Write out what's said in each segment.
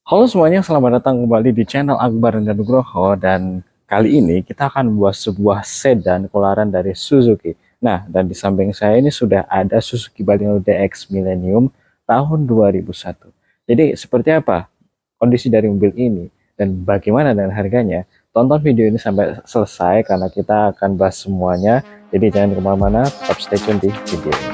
Halo semuanya, selamat datang kembali di channel Akbar dan Nugroho. Dan kali ini kita akan membuat sebuah sedan keluaran dari Suzuki. Nah, dan di samping saya ini sudah ada Suzuki Baleno DX Millennium tahun 2001. Jadi seperti apa kondisi dari mobil ini dan bagaimana dengan harganya? Tonton video ini sampai selesai karena kita akan bahas semuanya. Jadi jangan kemana-mana, tetap stay tune di video ini.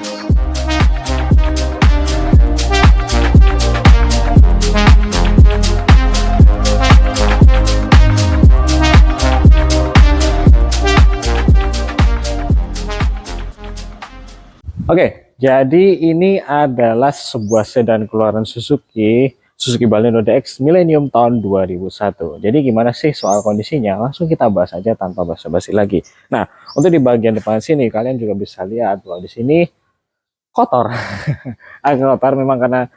Oke, jadi ini adalah sebuah sedan keluaran Suzuki, Suzuki Baleno DX Millennium tahun 2001. Jadi gimana sih soal kondisinya? Langsung kita bahas aja tanpa basa-basi lagi. Nah, untuk di bagian depan sini kalian juga bisa lihat bahwa di sini kotor. Agak kotor memang karena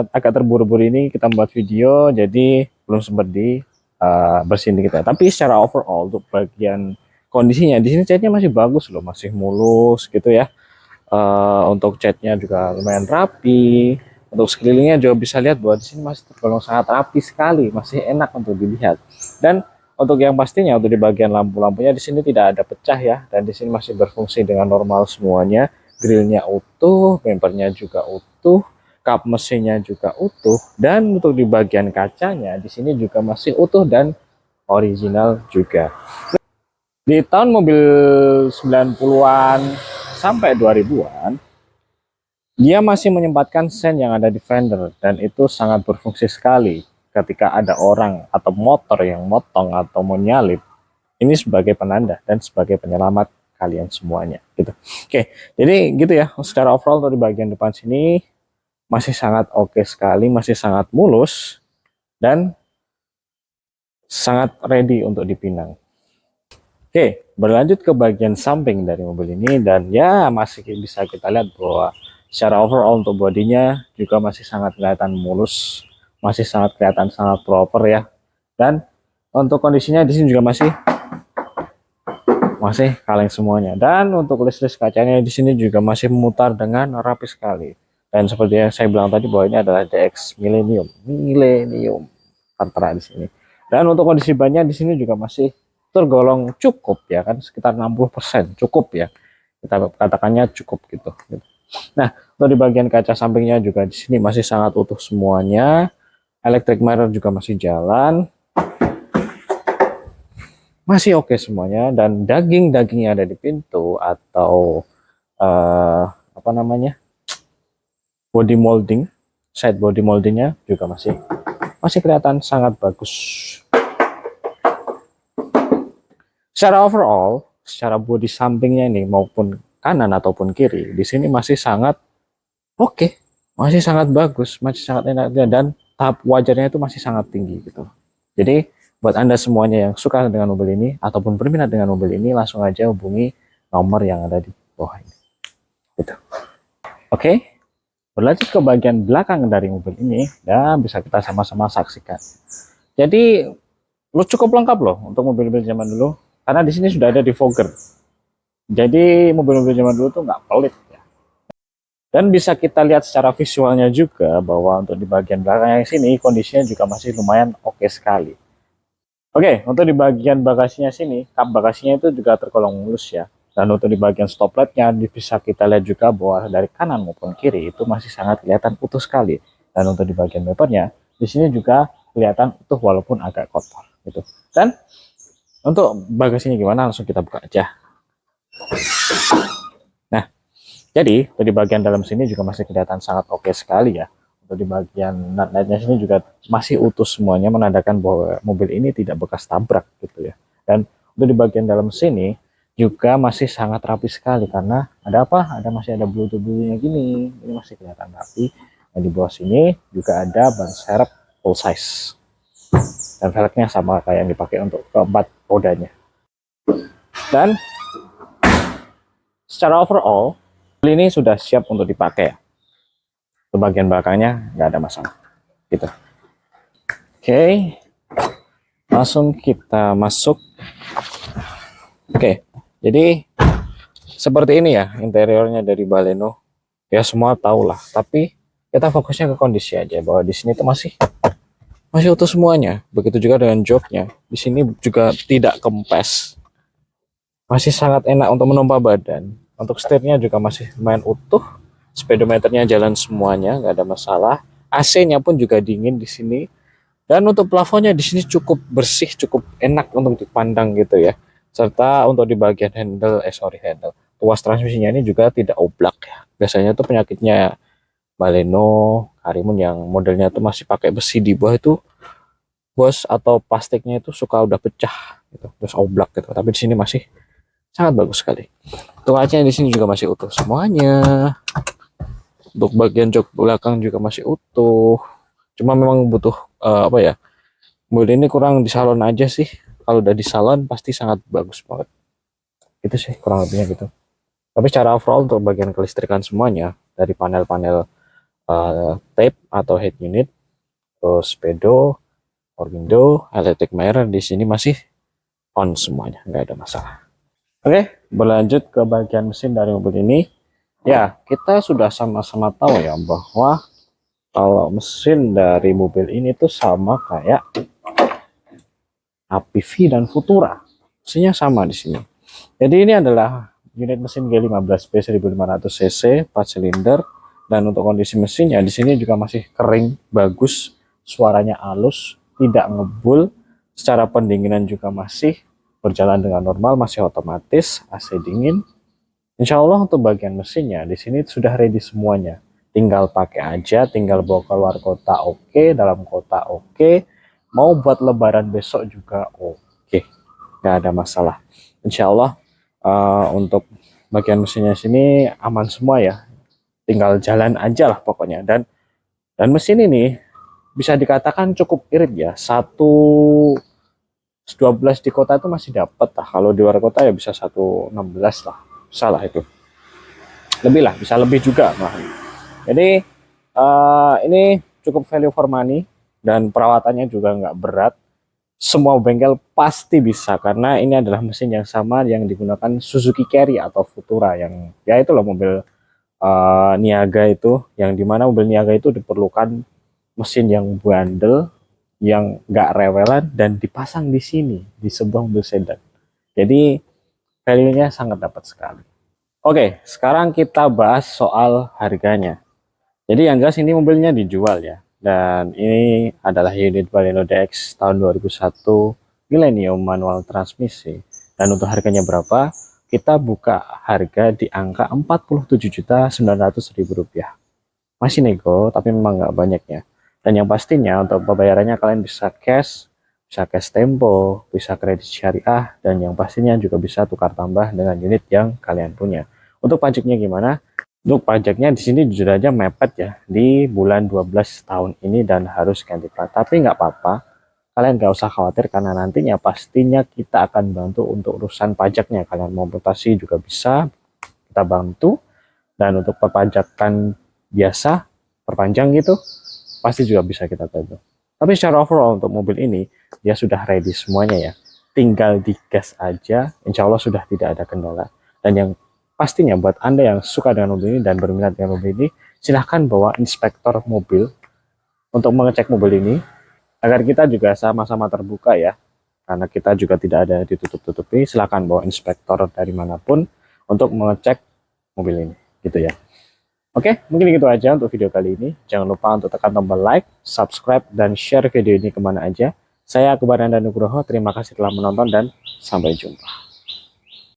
agak terburu-buru ini kita membuat video, jadi belum sempat di bersihin kita. Tapi secara overall untuk bagian kondisinya di sini catnya masih bagus loh, masih mulus gitu ya. Untuk catnya juga lumayan rapi. Untuk sekelilingnya juga bisa lihat bahwa di sini masih tergolong sangat rapi sekali, masih enak untuk dilihat. Dan untuk yang pastinya untuk di bagian lampu-lampunya di sini tidak ada pecah ya, dan di sini masih berfungsi dengan normal semuanya. Grillnya utuh, bempernya juga utuh, kap mesinnya juga utuh, dan untuk di bagian kacanya di sini juga masih utuh dan original juga. Di tahun mobil 90-an sampai 2000-an, dia masih menyempatkan sen yang ada di fender, dan itu sangat berfungsi sekali ketika ada orang atau motor yang motong atau menyalip. Ini sebagai penanda dan sebagai penyelamat kalian semuanya gitu. Oke, jadi gitu ya. Secara overall di bagian depan sini masih sangat oke sekali, masih sangat mulus dan sangat ready untuk dipinang. Oke, berlanjut ke bagian samping dari mobil ini, dan ya masih bisa kita lihat bahwa secara overall untuk bodinya juga masih sangat kelihatan mulus, masih sangat kelihatan sangat proper ya. Dan untuk kondisinya di sini juga masih kaleng semuanya. Dan untuk list-list kacanya di sini juga masih memutar dengan rapi sekali. Dan seperti yang saya bilang tadi bahwa ini adalah DX Millennium tertera di sini. Dan untuk kondisi bannya di sini juga masih tergolong cukup ya kan, sekitar 60% cukup ya, kita katakannya cukup gitu. Nah, untuk di bagian kaca sampingnya juga di sini masih sangat utuh semuanya, electric mirror juga masih jalan, masih oke semuanya. Dan daging-dagingnya ada di pintu atau apa namanya, body molding, side body moldingnya juga masih kelihatan sangat bagus. Secara overall, secara bodi sampingnya ini maupun kanan ataupun kiri, di sini masih sangat oke, masih sangat bagus, masih sangat enak, dan tahap wajarnya itu masih sangat tinggi gitu. Jadi buat Anda semuanya yang suka dengan mobil ini ataupun berminat dengan mobil ini, langsung aja hubungi nomor yang ada di bawah ini. Gitu. Oke, berlanjut ke bagian belakang dari mobil ini, dan bisa kita sama-sama saksikan. Jadi lu cukup lengkap loh untuk mobil-mobil zaman dulu, karena di sini sudah ada defogger. Jadi mobil-mobil zaman dulu tuh nggak pelit ya. Dan bisa kita lihat secara visualnya juga bahwa untuk di bagian belakang yang sini kondisinya juga masih lumayan oke sekali. Oke, untuk di bagian bagasinya sini, kap bagasinya itu juga tergolong mulus ya. Dan untuk di bagian stop lightnya bisa kita lihat juga bahwa dari kanan maupun kiri itu masih sangat kelihatan utuh sekali. Dan untuk di bagian bumpernya, di sini juga kelihatan utuh walaupun agak kotor gitu. Dan untuk bagasinya gimana, langsung kita buka aja. Nah, jadi di bagian dalam sini juga masih kelihatan sangat oke sekali ya. Untuk di bagian nut-nutnya sini juga masih utuh semuanya, menandakan bahwa mobil ini tidak bekas tabrak gitu ya. Dan untuk di bagian dalam sini juga masih sangat rapi sekali, karena ada apa? Masih ada bluetooth-nya gini. Ini masih kelihatan rapi. Dan di bawah sini juga ada ban serep full size. Dan velgnya sama kayak yang dipakai untuk keempat rodanya. Dan secara overall ini sudah siap untuk dipakai. Untuk bagian belakangnya nggak ada masalah gitu. Oke, langsung kita masuk. Oke, jadi seperti ini ya interiornya dari Baleno ya, semua tahu lah. Tapi kita fokusnya ke kondisi aja, bahwa di sini tuh masih utuh semuanya. Begitu juga dengan joknya, di sini juga tidak kempes, masih sangat enak untuk menumpa badan. Untuk setirnya juga masih lumayan utuh, speedometernya jalan semuanya, nggak ada masalah. AC-nya pun juga dingin di sini. Dan untuk plafonnya di sini cukup bersih, cukup enak untuk dipandang gitu ya. Serta untuk di bagian handle, tuas transmisinya ini juga tidak oblak ya. Biasanya tuh penyakitnya Baleno, Karimun yang modelnya tuh masih pakai besi di bawah itu, bos, atau plastiknya itu suka udah pecah gitu, terus oblak gitu. Tapi di sini masih sangat bagus sekali. Untuk kacanya di sini juga masih utuh semuanya. Untuk bagian jok belakang juga masih utuh. Cuma memang butuh apa ya? Mobil ini kurang di salon aja sih. Kalau udah di salon pasti sangat bagus banget. Itu sih kurang lebihnya gitu. Tapi secara overall untuk bagian kelistrikan semuanya, dari panel-panel tape atau head unit, terus pedo, power window, electric mirror di sini masih on semuanya, nggak ada masalah. Oke, berlanjut ke bagian mesin dari mobil ini. Ya, kita sudah sama-sama tahu ya bahwa kalau mesin dari mobil ini tuh sama kayak APV dan Futura, mesinnya sama di sini. Jadi ini adalah unit mesin G15B 1500 cc 4 silinder, dan untuk kondisi mesinnya di sini juga masih kering, bagus, suaranya halus, tidak ngebul, secara pendinginan juga masih berjalan dengan normal, masih otomatis, AC dingin. Insya Allah untuk bagian mesinnya di sini sudah ready semuanya. Tinggal pakai aja, tinggal bawa keluar kota oke, dalam kota oke, mau buat lebaran besok juga oke, nggak ada masalah. Insya Allah untuk bagian mesinnya sini aman semua ya. Tinggal jalan aja lah pokoknya. Dan mesin ini bisa dikatakan cukup irit ya. 112 di kota itu masih dapat lah. Kalau di luar kota ya bisa 116 lah. Bisa lah itu. Lebih lah, bisa lebih juga. Nah, jadi ini cukup value for money. Dan perawatannya juga nggak berat. Semua bengkel pasti bisa, karena ini adalah mesin yang sama yang digunakan Suzuki Carry atau Futura, yang ya itu loh mobil niaga itu, yang dimana mobil niaga itu diperlukan mesin yang bandel, yang nggak rewelan, dan dipasang di sini di sebuah mobil sedan. Jadi value-nya sangat dapat sekali. Oke, sekarang kita bahas soal harganya. Jadi yang jelas ini mobilnya dijual ya. Dan ini adalah unit Baleno DX tahun 2001 Millennium manual transmisi. Dan untuk harganya berapa? Kita buka harga di angka Rp47.900.000. Masih nego, tapi memang nggak banyak ya. Dan yang pastinya untuk pembayarannya kalian bisa cash tempo, bisa kredit syariah, dan yang pastinya juga bisa tukar tambah dengan unit yang kalian punya. Untuk pajaknya gimana? Untuk pajaknya di sini jujur aja mepet ya di bulan 12 tahun ini dan harus ganti plat. Tapi nggak apa-apa, kalian nggak usah khawatir karena nantinya pastinya kita akan bantu untuk urusan pajaknya. Kalian mau mutasi juga bisa, kita bantu. Dan untuk perpajakan biasa, perpanjang gitu, pasti juga bisa kita bantu. Tapi secara overall untuk mobil ini dia sudah ready semuanya ya. Tinggal digas aja, insya Allah sudah tidak ada kendala. Dan yang pastinya buat Anda yang suka dengan mobil ini dan berminat dengan mobil ini, silahkan bawa inspektor mobil untuk mengecek mobil ini, agar kita juga sama-sama terbuka ya, karena kita juga tidak ada ditutup-tutupi. Silahkan bawa inspektor dari manapun untuk mengecek mobil ini gitu ya. Oke, mungkin gitu aja untuk video kali ini. Jangan lupa untuk tekan tombol like, subscribe, dan share video ini kemana aja. Saya Akbar Anda Nugroho, terima kasih telah menonton dan sampai jumpa.